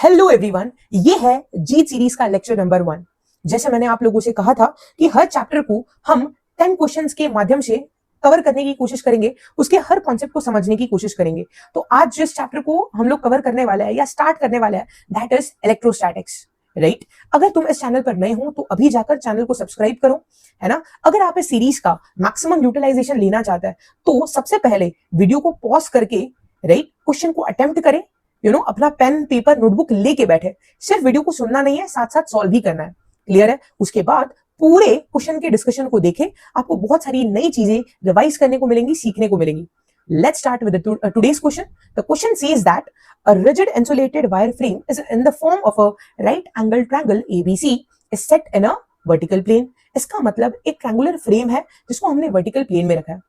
Hello everyone, ये है जीत series का लेक्चर नंबर 1। जैसे मैंने आप लोगों से कहा था कि हर चैप्टर को हम 10 क्वेश्चंस के माध्यम से कवर करने की कोशिश करेंगे, उसके हर कॉन्सेप्ट को समझने की कोशिश करेंगे। तो आज जिस चैप्टर को हम लोग कवर करने वाले हैं या स्टार्ट करने वाले हैं, दैट इज इलेक्ट्रोस्टैटिक्स, राइट। अगर तुम इस चैनल पर नए हो तो अभी जाकर चैनल को सब्सक्राइब करो, है ना। अगर आप इस सीरीज का मैक्सिमम यूटिलाइजेशन लेना चाहते हैं तो सबसे पहले वीडियो को पॉज करके, राइट, क्वेश्चन को अटेम्प्ट करें, अपना पेन पेपर नोटबुक लेके बैठे। सिर्फ वीडियो को सुनना नहीं है, साथ साथ सॉल्व भी करना है। क्लियर है। उसके बाद पूरे क्वेश्चन के डिस्कशन को देखें, आपको बहुत सारी नई चीजें रिवाइज करने को मिलेंगी, सीखने को मिलेंगी। Let's start with today's question. The question says that a rigid insulated wire frame is in the form of a right angled triangle ABC is set in a vertical plane. इसका मतलब एक triangular frame है जिसको हमने vertical plane में रखा है।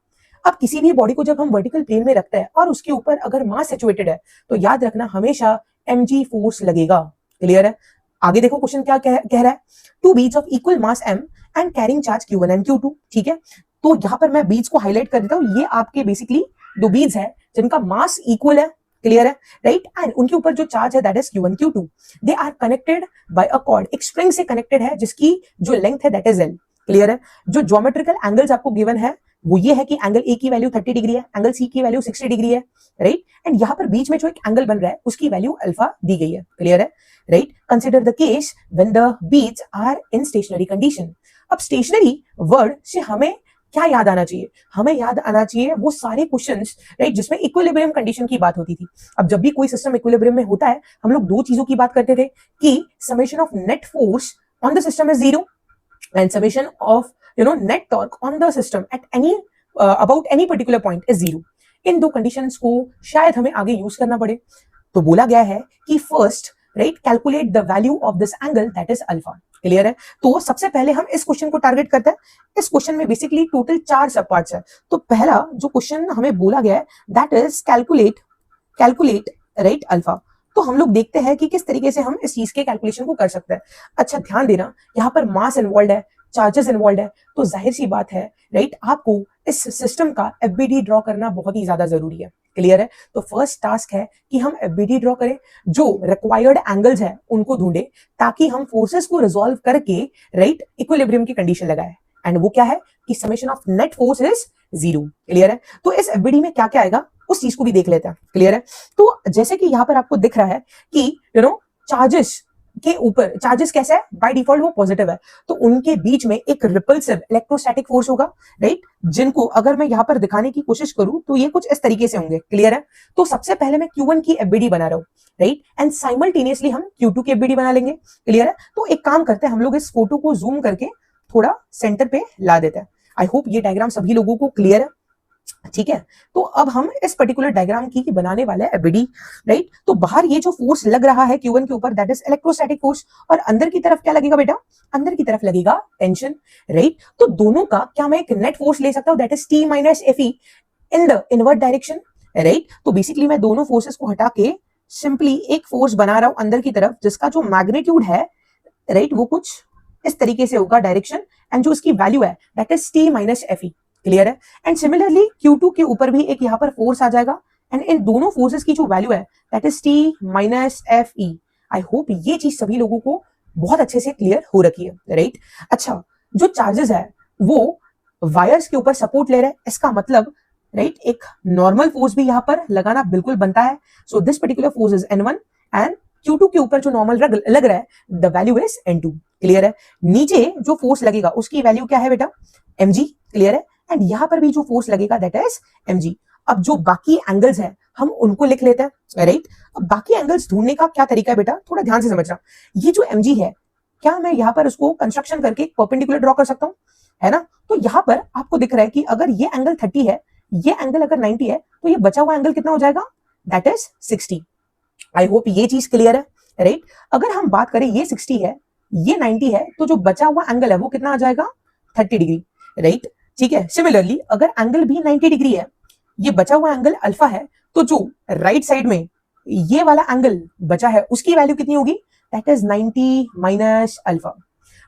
अब किसी भी बॉडी को जब हम वर्टिकल प्लेन में रखते हैं और उसके ऊपर अगर मास सिचुएटेड है तो याद रखना हमेशा mg फोर्स लगेगा। क्लियर है। आगे देखो क्वेश्चन क्या कह रहा है। Two beads of equal mass m and carrying charge q1 and q2। ठीक है, तो यहां पर मैं बीड्स को हाईलाइट कर देता हूं। ये आपके बेसिकली दो बीड्स है जिनका मास इक्वल है। क्लियर है, राइट। एंड उनके ऊपर जो चार्ज है that is q1 q2। They are connected by a cord, एक स्प्रिंग से कनेक्टेड है जिसकी जो लेंथ है दैट इज l। क्लियर है। जो ज्योमेट्रिकल एंगल्स आपको गिवन है वो ये है कि एंगल ए की वैल्यू 30 डिग्री है, एंगल सी की वैल्यू 60 डिग्री है, राइट। एंड यहां पर बीच में जो एक एंगल बन रहा है उसकी वैल्यू अल्फा दी गई है। क्लियर है, right. Consider the case when the beads are in stationary condition. अब स्टेशनरी वर्ड से हमें क्या याद आना चाहिए? हमें याद आना चाहिए वो सारे क्वेश्चंस, राइट, जिसमें इक्विलिब्रियम कंडीशन की बात होती थी। अब जब भी कोई सिस्टम इक्विलिब्रियम में होता है हम लोग दो चीजों की बात करते थे कि summation of net force on the system is 0 and summation of net torque on the system at any about any particular point is 0। इन दो कंडीशंस को शायद हमें आगे यूज करना पड़े, तो बोला गया है कि first, right, calculate the value of this angle that is alpha. Clear है। तो सबसे पहले हम इस क्वेश्चन को टारगेट करते हैं। इस क्वेश्चन में बेसिकली टोटल 4 सब पार्ट्स है। तो पहला जो क्वेश्चन हमें बोला गया है that is calculate right alpha. तो हम लोग देखते हैं कि किस तरीके से हम इस चीज के कैलकुलेशन को कर सकते हैं। अच्छा, ध्यान देना, यहाँ पर मास इन्वॉल्व है, चार्जेस इन्वॉल्व है, तो जाहिर सी बात है, राइट, आपको इस सिस्टम का एफबीडी ड्रॉ करना बहुत ही ज्यादा जरूरी है। क्लियर है। तो फर्स्ट टास्क है कि हम एफबीडी ड्रॉ करें, जो रिक्वायर्ड एंगल्स है उनको ढूंढे ताकि हम फोर्सेस को रिजॉल्व करके, राइट, इक्विलिब्रियम की कंडीशन लगाए। एंड वो क्या है कि summation of net force is 0। Clear है। तो इस एफबीडी में क्या क्या आएगा उस चीज को भी देख लेते हैं। क्लियर है। तो जैसे कि यहाँ पर आपको दिख रहा है कि चार्जेस के ऊपर, चार्जेस कैसा है, बाय डिफॉल्ट वो पॉजिटिव है, तो उनके बीच में एक रिपल्सिव इलेक्ट्रोस्टैटिक फोर्स होगा, राइट, जिनको अगर मैं यहां पर दिखाने की कोशिश करूं तो ये कुछ इस तरीके से होंगे। क्लियर है। तो सबसे पहले मैं Q1 की एफबीडी बना रहा हूं, राइट, एंड साइमल्टेनियसली हम Q2 की एफबीडी बना लेंगे। क्लियर है। तो एक काम करते हैं, हम लोग इस फोटो को जूम करके थोड़ा सेंटर पे ला देते हैं। आई होप ये डायग्राम सभी लोगों को क्लियर है। ठीक है। तो अब हम इस पर्टिकुलर डायग्राम की बनाने वाले हैं एफबीडी, राइट। तो बाहर ये जो फोर्स लग रहा है Q1 के ऊपर दैट इज इलेक्ट्रोस्टैटिक फोर्स, और अंदर की तरफ क्या लगेगा बेटा? अंदर की तरफ लगेगा टेंशन, राइट। तो दोनों का क्या मैं एक नेट फोर्स ले सकता हूं that is T minus Fe in the invert direction, right. तो बेसिकली मैं दोनों फोर्सेस को हटा के सिंपली एक फोर्स बना रहा हूं अंदर की तरफ जिसका जो मैग्नीट्यूड है, राइट, वो कुछ इस तरीके से होगा डायरेक्शन, एंड जो उसकी वैल्यू है that is T minus Fe। Clear है। एंड सिमिलरली Q2 के ऊपर भी एक यहाँ पर फोर्स आ जाएगा, एंड इन दोनों फोर्सेस की जो वैल्यू है that is T minus Fe। I hope ये चीज सभी लोगों को बहुत अच्छे से क्लियर हो रखी है, राइट। अच्छा, जो चार्जेस है वो वायर्स के ऊपर सपोर्ट ले रहे हैं, इसका मतलब, राइट, एक नॉर्मल फोर्स भी यहाँ पर लगाना बिल्कुल बनता है। So this particular force is N1 and Q2 के ऊपर जो नॉर्मल लग रहा है the value is N2। Clear है। नीचे जो फोर्स लगेगा उसकी वैल्यू क्या है बेटा? mg। क्लियर है। एंड यहां पर भी जो फोर्स लगेगा दैट इज mg। अब जो बाकी एंगल्स है हम उनको लिख लेते हैं, राइट। अब बाकी एंगल्स ढूंढने का क्या तरीका है बेटा? थोड़ा ध्यान से समझना। ये जो mg है, क्या मैं यहां पर उसको कंस्ट्रक्शन करके परपेंडिकुलर ड्रॉ कर सकता हूं? है ना। तो यहां पर आपको दिख रहा है कि अगर ये एंगल 30 है, ये एंगल अगर 90 है, तो ये बचा हुआ एंगल कितना हो जाएगा? That is 60। आई होप ये चीज क्लियर है, राइट। अगर हम बात करें ये 60 है, ये 90 है, तो जो बचा हुआ एंगल है वो कितना आ जाएगा? 30 डिग्री, राइट। ठीक है। सिमिलरली अगर एंगल भी 90 डिग्री है, ये बचा हुआ एंगल अल्फा है, तो जो राइट साइड में ये वाला एंगल बचा है उसकी वैल्यू कितनी होगी? That is 90 minus alpha.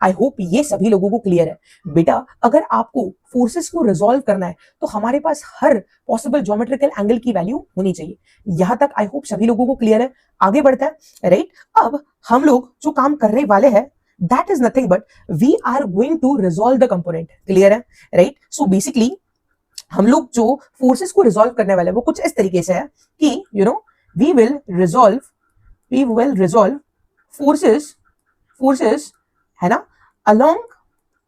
I hope ये सभी लोगों को क्लियर है। बेटा अगर आपको फोर्सेस को रिजॉल्व करना है तो हमारे पास हर पॉसिबल ज्योमेट्रिकल एंगल की वैल्यू होनी चाहिए। यहां तक आई होप सभी लोगों को क्लियर है। आगे बढ़ता है राइट। अब हम लोग जो काम करने वाले हैं that is nothing but we are going to resolve the component. Clear है राइट। सो बेसिकली हम लोग जो फोर्सेस को रिजॉल्व करने वाले हैं वो कुछ इस तरीके से है कि वी विल रिजॉल्व फोर्सेस है ना along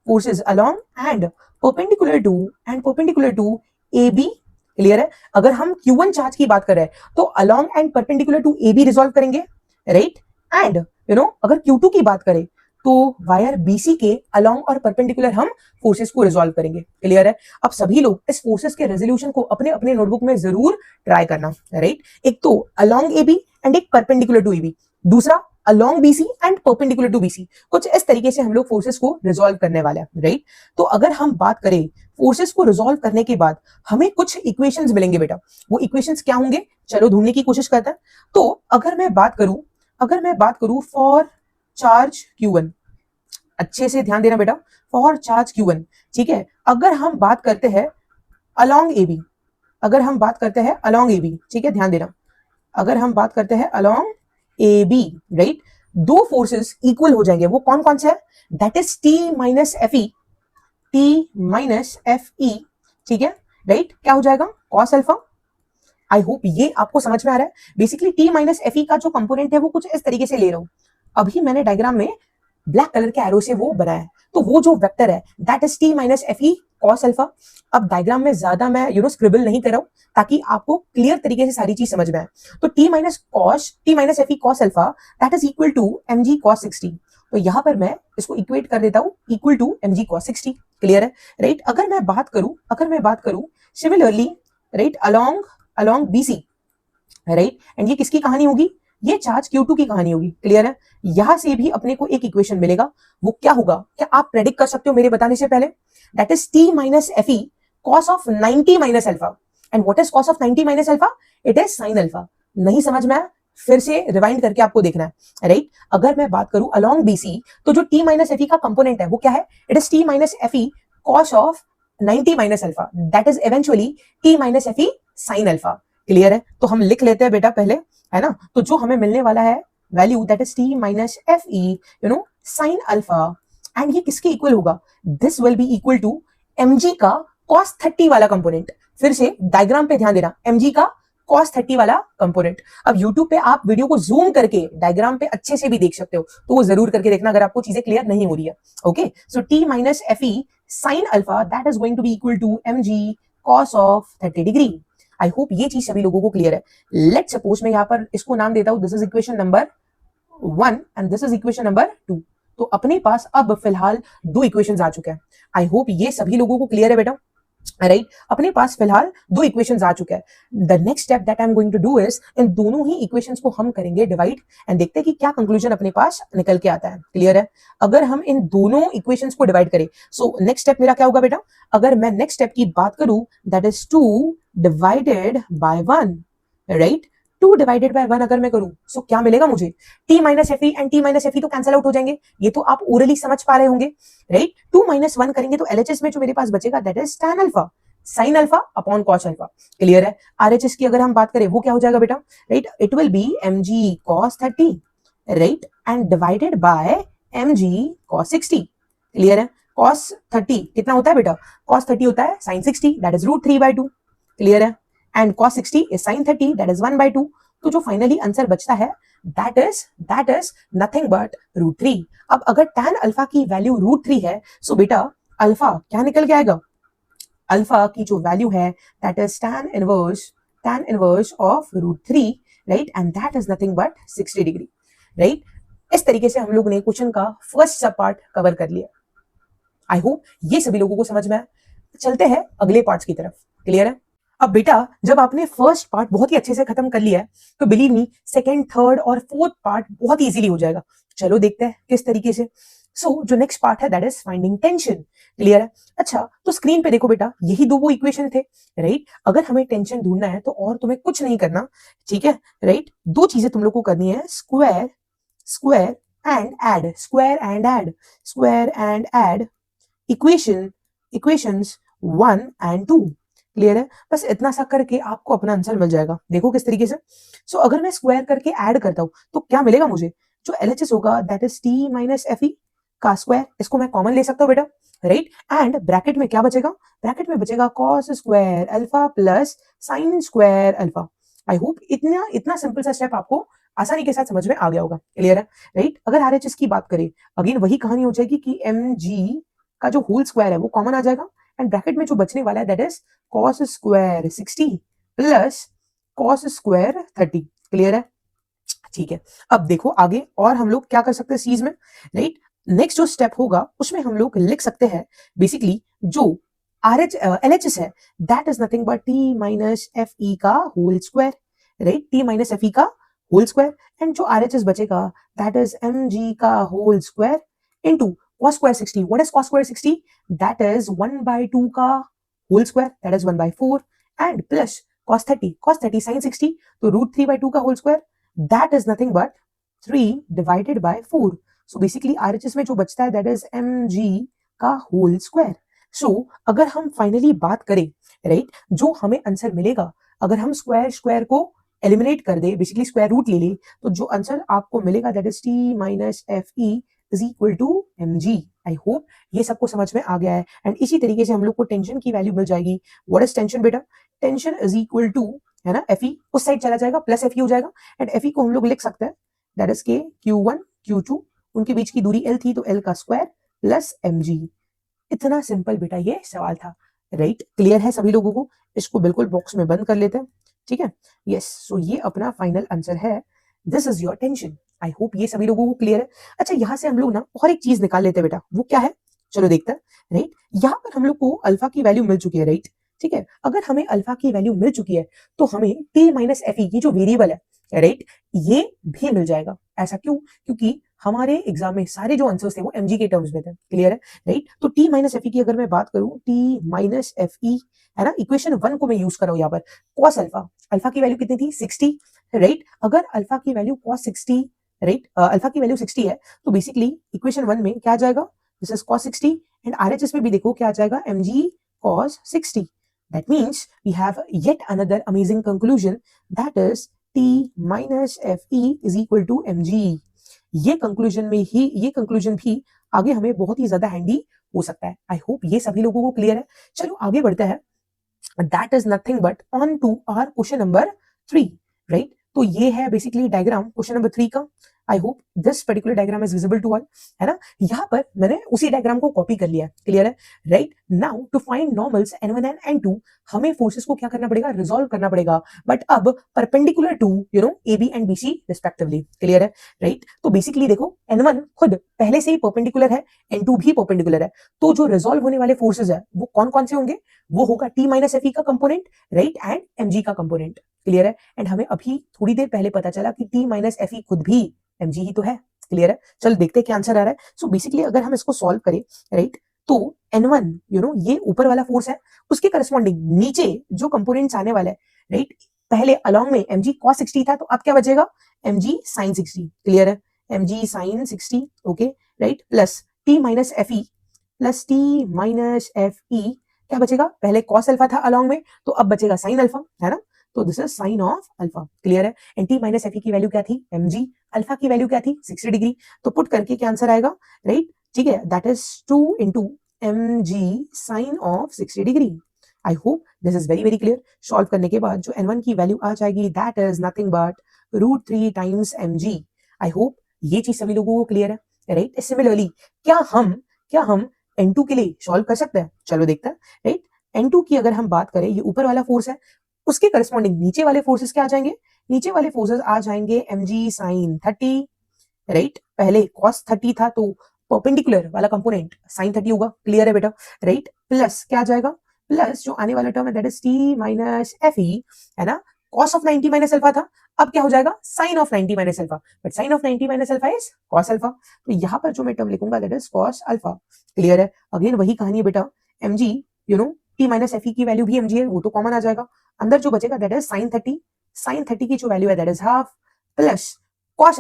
forces along and perpendicular to AB। Clear है। अगर हम Q1 चार्ज की बात करें तो along and perpendicular to AB resolve करेंगे राइट। एंड अगर Q2 की बात करें तो वायर BC के along और perpendicular हम फोर्सेस को रिजॉल्व करेंगे। क्लियर है। अब सभी लोग इस फोर्सेस के रेजोल्यूशन को अपने अपने नोटबुक में जरूर ट्राई करना राइट। एक तो along AB एंड एक perpendicular to AB, दूसरा along BC and perpendicular to BC। कुछ इस तरीके से हम लोग फोर्सेस को रिजॉल्व करने वाले हैं राइट। तो अगर हम बात करें फोर्सेस को रिजॉल्व करने के बाद हमें कुछ इक्वेशंस मिलेंगे बेटा। वो इक्वेशंस क्या होंगे चलो ढूंढने की कोशिश करते हैं। तो अगर मैं बात करूं फॉर चार्ज Q1, अच्छे से ध्यान देना बेटा, फॉर चार्ज Q1 ठीक है। अगर हम बात करते हैं along AB, ठीक है ध्यान देना, अगर हम बात करते हैं along AB राइट, दो फोर्सेस इक्वल हो जाएंगे। वो कौन कौन से है? That is T minus FE ठीक है राइट। क्या हो जाएगा? cos alpha. आई होप ये आपको समझ में आ रहा है। बेसिकली T माइनस FE का जो कंपोनेंट है वो कुछ इस तरीके से ले रहा हूं। अभी मैंने डायग्राम में ब्लैक कलर के एरो से वो बनाया है। तो वो जो वेक्टर है that is T minus FE cos alpha. अब डायग्राम में ज्यादा मैं स्क्रिबल नहीं कर रहा हूं ताकि आपको क्लियर तरीके से सारी चीज समझ में आए। तो T minus FE cos alpha that is equal to mg cos 60। तो यहां पर मैं इसको इक्वेट कर देता हूं equal to mg cos 60। Clear है राइट। अगर मैं बात करूं similarly right along BC right, and ये किसकी कहानी होगी? ये चार्ज Q2 की कहानी होगी। क्लियर है। यहां से भी अपने को एक इक्वेशन मिलेगा। वो क्या होगा? क्या आप प्रेडिक्ट कर सकते हो मेरे बताने से पहले? That is T minus FE cos of 90 minus alpha. And what is cos of 90 minus alpha? It is sin alpha. नहीं समझ में आया? फिर से रिवाइंड करके आपको देखना है राइट। अगर मैं बात करूं along BC तो जो T माइनस FE का कंपोनेंट है वो क्या है? It is T minus FE cos of 90 minus alpha. That is eventually T minus FE sin alpha. Clear है। तो हम लिख लेते हैं बेटा पहले, है ना। तो जो हमें मिलने वाला है value that is T minus FE sin alpha. And ये किसके इक्वल होगा? This will be equal to mg का cos 30 वाला कंपोनेंट। फिर से डायग्राम पे ध्यान देना, mg का cos 30 वाला कंपोनेंट। अब YouTube पे आप वीडियो को जूम करके डायग्राम पे अच्छे से भी देख सकते हो, तो वो जरूर करके देखना अगर आपको चीजें क्लियर नहीं हो रही है। Okay, so T minus FE sin alpha that is going to be equal to mg cos of 30 degree. I hope ये चीज सभी लोगों को क्लियर है। लेट सपोज मैं यहाँ पर इसको नाम देता हूं, this is equation number 1 and this is equation number 2। तो अपने पास अब फिलहाल दो इक्वेशंस आ चुके हैं। आई होप ये सभी लोगों को क्लियर है बेटा राइट। अपने पास फिलहाल दो इक्वेशंस आ चुके हैं। The next step that I am going to do is in दोनों ही इक्वेशंस को हम करेंगे डिवाइड एंड देखते हैं कि क्या कंक्लूजन अपने पास निकल के आता है। क्लियर है। अगर हम इन दोनों इक्वेशंस को डिवाइड करें, सो नेक्स्ट स्टेप मेरा क्या होगा बेटा? अगर मैं नेक्स्ट स्टेप की बात करूं that is 2 divided by 1 right. 2 divided by 1 अगर मैं करूं सो क्या मिलेगा मुझे? T minus FE and T minus FE तो कैंसिल आउट हो जाएंगे। ये तो आप ओरली समझ पा रहे होंगे राइट। 2 माइनस 1 करेंगे तो LHS में जो मेरे पास बचेगा that is tan alpha sin alpha upon cos alpha. Clear है। RHS की अगर हम बात करें वो क्या हो जाएगा बेटा? Right, it will be mg cos 30 right and divided by mg cos 60। Clear है। cos 30 कितना होता है बेटा? cos 30 होता है sin 60 दैट इज √3/2। क्लियर है। And cos 60 is sin 30 that is 1/2। तो जो फाइनली आंसर बचता है that is nothing but √3। अब अगर tan अल्फा की वैल्यू √3 है सो बेटा अल्फा क्या निकल के आएगा? अल्फा की जो वैल्यू है that is tan inverse of √3 right and that is nothing but 60 degree right. इस तरीके से हम लोग ने क्वेश्चन का फर्स्ट सब पार्ट कवर कर लिया। आई होप ये सभी लोगों को समझ में आया। चलते हैं अगले पार्ट्स की तरफ। क्लियर है। अब बेटा जब आपने फर्स्ट पार्ट बहुत ही अच्छे से खत्म कर लिया है तो बिलीव मी सेकंड, थर्ड और फोर्थ पार्ट बहुत इजीली हो जाएगा। चलो देखते हैं किस तरीके से। सो जो नेक्स्ट पार्ट है that is finding tension. Clear है। अच्छा तो स्क्रीन पे देखो बेटा, यही दो वो इक्वेशन थे राइट। अगर हमें टेंशन ढूंढना है तो और तुम्हें कुछ नहीं करना, ठीक है राइट। दो चीजें तुम लोग को करनी है, square and add, square and add equations 1 and 2। Clear है? बस इतना सा करके आपको अपना आंसर मिल जाएगा। देखो किस तरीके से। सो अगर मैं स्क्वायर करके ऐड करता हूं तो क्या मिलेगा मुझे? जो LHS होगा that is T minus F E का स्क्वायर, इसको मैं कॉमन ले सकता हूँ बेटा, राइट। एंड ब्रैकेट में क्या बचेगा? ब्रैकेट में बचेगा cos square alpha plus sine square alpha. I hope इतना इतना सिंपल सा स्टेप आपको आसानी के साथ समझ में आ गया होगा। क्लियर है? राइट। अगर RHS की बात करें, अगेन वही कहानी हो जाएगी कि mg का जो होल स्क्वायर है वो कॉमन आ जाएगा एंड ब्रैकेट में जो बचने वाला है that is cos square 60 plus cos square 30। Clear है? ठीक है। अब देखो आगे और हम लोग क्या कर सकते हैं सीरीज में, राइट। नेक्स्ट जो स्टेप होगा उसमें हम लोग लिख सकते हैं बेसिकली जो LHS है that is nothing but T minus F E का whole square, right. T minus F E का होल स्क्वायर एंड जो RHS बचेगा दैट इज mg का whole square into cos square 60। What is cos square 60? That is 1 by 2 का whole square, that is 1 by 4 and plus cos 30 sin 60 तो root 3 by 2 का whole square, that is nothing but 3 divided by 4। So basically RHS में जो बचता है that is mg का whole square। So अगर हम फाइनली बात करें, राइट, जो हमें आंसर मिलेगा अगर हम स्क्वायर को एलिमिनेट कर दे, बेसिकली स्क्वायर रूट ले ले, तो जो आंसर आपको मिलेगा that is T minus F E is equal to mg। I hope ये सबको समझ में आ गया है एंड इसी तरीके से हम लोग को टेंशन की वैल्यू मिल जाएगी। व्हाट इज टेंशन बेटा? टेंशन इज इक्वल टू, है ना, Fe उस साइड चला जाएगा प्लस Fe हो जाएगा एंड Fe को हम लोग लिख सकते हैं दैट इज के Q1 Q2, उनके बीच की दूरी L थी तो L का स्क्वायर प्लस mg। इतना सिंपल बेटा ये सवाल था, राइट। क्लियर है सभी लोगों को? इसको बिल्कुल बॉक्स में बंद कर लेते हैं, ठीक है। यस, सो ये अपना फाइनल आंसर है। This is your tension. I hope ये सभी लोगों को क्लियर है। अच्छा, यहां से हम लोग ना और एक चीज निकाल लेते हैं बेटा, वो क्या है? चलो देखते हैं, राइट। यहाँ पर हम लोग को अल्फा की वैल्यू मिल चुकी है, राइट, ठीक है। अगर हमें अल्फा की वैल्यू मिल चुकी है तो हमें टी माइनस एफ ई, ये जो वेरिएबल है, राइट, ये भी मिल जाएगा। ऐसा क्यों? क्योंकि हमारे एग्जाम में सारे जो आंसर्स थे वो mg के टर्म्स में थे। क्लियर है? राइट। तो टी माइनस एफ ई की अगर मैं बात करूं, टी माइनस एफ ई, है ना, इक्वेशन 1 को मैं यूज कर रहा हूं यहाँ पर। cos अल्फा, अल्फा की वैल्यू कितनी थी? 60, राइट। अगर अल्फा की वैल्यू cos 60, राइट, अल्फा की वैल्यू 60 है तो बेसिकली इक्वेशन 1 में क्या आ जाएगा? This is cos 60 and RHS में भी देखो क्या आ जाएगा? mg cos 60। That means we have yet another amazing conclusion, that is t minus fe is equal to mg। ये कंक्लूजन भी आगे हमें बहुत ही ज्यादा हैंडी हो सकता है। आई होप ये सभी लोगों को क्लियर है। चलो आगे बढ़ते हैं। That is nothing but on to our question number 3, right. तो ये है बेसिकली डायग्राम क्वेश्चन नंबर 3 का। I hope this particular diagram is visible to all, है ना। यहाँ पर मैंने उसी डायग्राम को कॉपी कर लिया है। क्लियर है? Right. Now to find normals n1 and n2 हमें फोर्सेस को क्या करना पड़ेगा? रिजॉल्व करना पड़ेगा, बट अब perpendicular to AB and BC respectively. Clear है? राइट। तो बेसिकली देखो n1 खुद पहले से ही परपेंडिकुलर है, n2 भी परपेंडिकुलर है, तो जो रिजॉल्व होने वाले फोर्सेस है वो कौन कौन से होंगे? वो होगा t माइनस एफ ई का कंपोनेंट, राइट, एंड mg का कंपोनेंट। क्लियर है? एंड हमें अभी थोड़ी देर पहले पता चला कि t माइनस एफ ई खुद भी mg ही तो है। क्लियर है? चलो देखते हैं क्या आंसर आ रहा है। सो बेसिकली अगर हम इसको सॉल्व करें, राइट, तो n1 ये ऊपर वाला फोर्स है, उसके करस्पॉन्डिंग नीचे जो कंपोनेंट्स आने वाला है, राइट, पहले अलोंग में mg cos 60 था तो अब क्या बचेगा? mg sin 60। क्लियर है? mg sin 60, okay, right, plus t minus F ई, प्लस t माइनस एफ ई, क्या बचेगा? पहले cos अल्फा था अलोंग में तो अब बचेगा sin अल्फा, है ना। तो this is sine of alpha. Clear है? And t minus F E की वैल्यू क्या थी? mg। अल्फा की वैल्यू क्या थी? 60 डिग्री। तो पुट करके क्या आंसर आएगा? राइट, ठीक है, that is 2 into mg sine of 60 degree. I hope this is very very clear. Solve करने के बाद जो n1 की वैल्यू आ जाएगी that is nothing but √3 times mg। I hope ये चीज सभी लोगों को क्लियर है, राइट। सिमिलरली क्या हम n2 के लिए सॉल्व कर सकते हैं? चलो देखते हैं, राइट। n2 की अगर हम बात करें, ये ऊपर वाला फोर्स है, उसके करस्पॉन्डिंग नीचे वाले फोर्सेस क्या आ जाएंगे? नीचे वाले फोर्सेस आ जाएंगे mg sin 30, राइट। पहले cos 30 था तो परपेंडिकुलर वाला कंपोनेंट sin 30 होगा। क्लियर है बेटा? राइट। प्लस क्या आ जाएगा? प्लस जो आने वाला टर्म है that is t minus F ई, है ना। cos ऑफ 90 माइनस अल्फा था, अब क्या हो जाएगा? sin of 90 minus alpha, but sin of 90 minus alpha is cos alpha. तो यहाँ पर जो मैं टर्म लिखूंगा that is cos alpha. Clear है? अगेन वही कहानी है बेटा, mg t minus F E की वैल्यू भी mg है, वो तो कॉमन आ जाएगा। अंदर जो बचेगा दैट इज sin 30 की जो वैल्यू है that is half, plus cos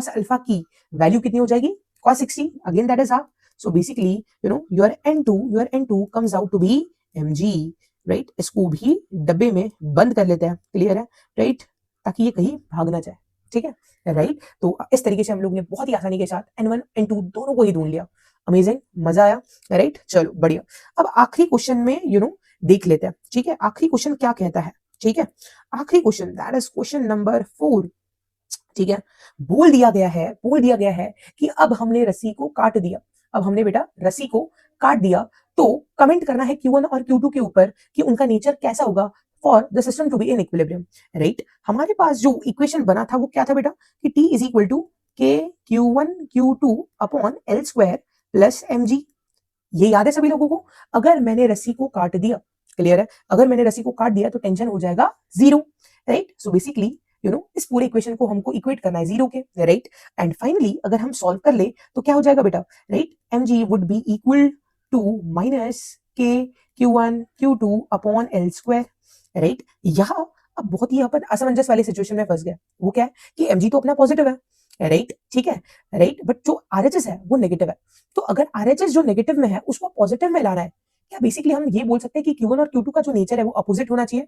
alpha की वैल्यू कितनी हो जाएगी cos 60, again that is half. So basically your n2 comes out to be mg, right. इसको भी डब्बे में बंद कर लेते हैं, क्लियर है, राइट, ताकि ये कहीं भाग ना जाए, ठीक है, राइट. तो इस तरीके से हम लोग ने बहुत ही आसानी के साथ n1 n2 दोनों को ही ढूंढ लिया. अमेजिंग, मजा आया, राइट. चलो बढ़िया. अब आखिरी क्वेश्चन में देख लेते हैं, ठीक है. आखिरी क्वेश्चन क्या कहता है, ठीक है. आखिरी question that is question number 4, ठीक है. बोल दिया गया है कि अब हमने रस्सी को काट दिया. अब हमने बेटा रस्सी को काट दिया, तो कमेंट करना है Q1 और Q2 के ऊपर कि उनका नेचर कैसा होगा for the system to be in equilibrium, right. हमारे पास जो इक्वेशन बना था वो क्या था बेटा कि T इज इक्वल टू के Q1 Q2 upon L square plus mg. ये याद है सभी लोगों को. अगर मैंने रस्सी को काट दिया, क्लियर है, अगर मैंने रस्सी को काट दिया तो टेंशन हो जाएगा 0, राइट. सो बेसिकली इस पूरे इक्वेशन को हमको इक्वेट करना है 0 के, राइट. एंड फाइनली अगर हम सॉल्व कर ले तो क्या हो जाएगा बेटा, right. mg would be equal to minus k Q1 Q2 upon L square, right. यहाँ अब बहुत ही अपन असमंजस वाले सिचुएशन में फंस गए. वो क्या है कि mg तो अपना पॉजिटिव है, राइट, ठीक है, राइट, बट जो RHS है वो नेगेटिव है. तो अगर RHS जो नेगेटिव में है उसको पॉजिटिव में लाना है, क्या बेसिकली हम ये बोल सकते हैं कि Q1 और Q2 का जो नेचर है वो अपोजिट होना चाहिए,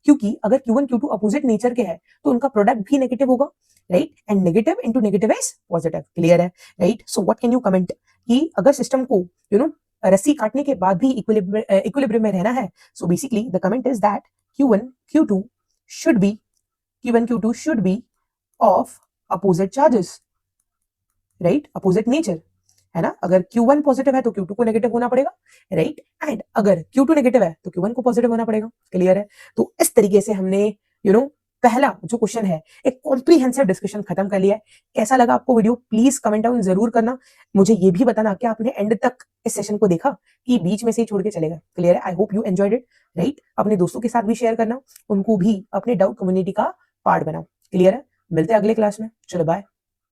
क्योंकि अगर Q1 Q2 अपोजिट नेचर के है तो उनका प्रोडक्ट भी नेगेटिव होगा, right. And negative into negative is positive, clear है, right. So what can you comment कि अगर सिस्टम को रस्सी काटने के बाद भी इक्विलिब्रियम में रहना है, so basically the comment is that Q1 Q2 should be of opposite charges, right, opposite nature, है ना. अगर Q1 पॉजिटिव है तो Q2 को नेगेटिव होना पड़ेगा, राइट. एंड अगर Q2 नेगेटिव है तो Q1 को पॉजिटिव होना पड़ेगा, क्लियर है. तो इस तरीके से हमने पहला जो क्वेश्चन है एक कॉम्प्रिहेंसिव डिस्कशन खत्म कर लिया है. कैसा लगा आपको वीडियो, प्लीज कमेंट डाउन जरूर करना. मुझे ये भी बताना कि आपने एंड तक इस सेशन को देखा कि बीच में से ही छोड़ के चलेगा, क्लियर है. I hope you enjoyed it, right. अपने दोस्तों के साथ भी शेयर करना, उनको भी अपने डाउट कम्युनिटी का पार्ट बनाओ, क्लियर है. मिलते हैं अगले क्लास में, चलो बाय.